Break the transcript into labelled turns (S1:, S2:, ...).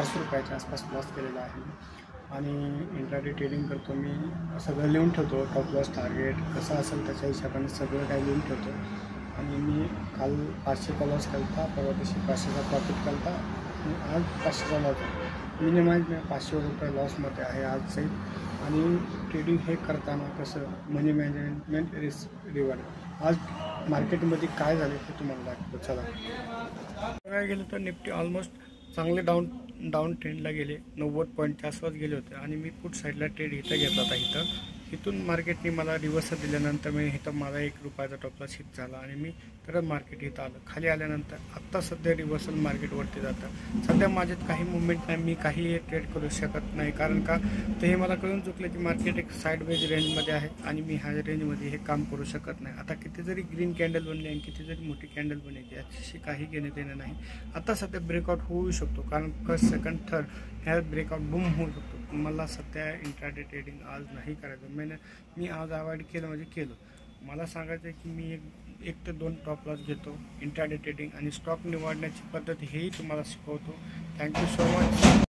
S1: ₹400 आसपास लॉस केलेला आहे आणि इंट्राडे ट्रेडिंग करतो मी. सगळं लिहून ठेवतो, टॉप लॉस टार्गेट कसं असेल त्याच्या हिशोबाने सगळं काही लिहून ठेवतो. आणि मी काल 500चा लॉस केला होता, परवा दिवशी 500चा प्रॉफिट केला होता आणि आज 500चा लॉस. मिनिमाइज मी ₹500 लॉसमध्ये आहे आज सहित. आणि ट्रेडिंग हे करताना कसं मनी मॅनेजमेंट रिस्क रिवॉर्ड. आज मार्केटमध्ये काय झाले ते तुम्हाला दाखवतो. चला बघायला गेलं तर निफ्टी ऑलमोस्ट चांगले डाऊन ट्रेंडला गेले, 90 पॉईंटच्या आसपास गेले होते. आणि मी पुट साईडला ट्रेड इथं घेतला होता. इथून मार्केटने मला रिव्हर्स दिल्यानंतर मी इथं माझा ₹1 टॉपलॉस हिट झाला आणि मी परत मार्केट इथं आलं. खाली आल्यानंतर आत्ता सध्या रिव्हर्सल मार्केटवरती जातं. सध्या माझ्यात काही मुवमेंट नाही, मी काही ट्रेड करू शकत नाही. कारण का ते मला कळून चुकलं की मार्केट एक साईडवेज रेंजमध्ये आहे आणि मी ह्या रेंजमध्ये हे काम करू शकत नाही. आता किती जरी ग्रीन कॅन्डल बनली आणि किती जरी मोठी कॅन्डल बनली याच्याशी काही घेणं देणं नाही. आता सध्या ब्रेकआउट होऊ शकतो, कारण फर्स्ट सेकंड थर्ड ह्या ब्रेकआउट बूम होऊ शकतो. मला सध्या इंट्राडे ट्रेडिंग आज नाही करायचं. मी आज अवॉइड केलं म्हणजे केलं. मला सांगायचं आहे की मी एक ते 2 टॉप लॉस घेतो इंट्राडे ट्रेडिंग आणि स्टॉक निवडण्याची पद्धत हेही तुम्हाला शिकवतो. Thank you so much.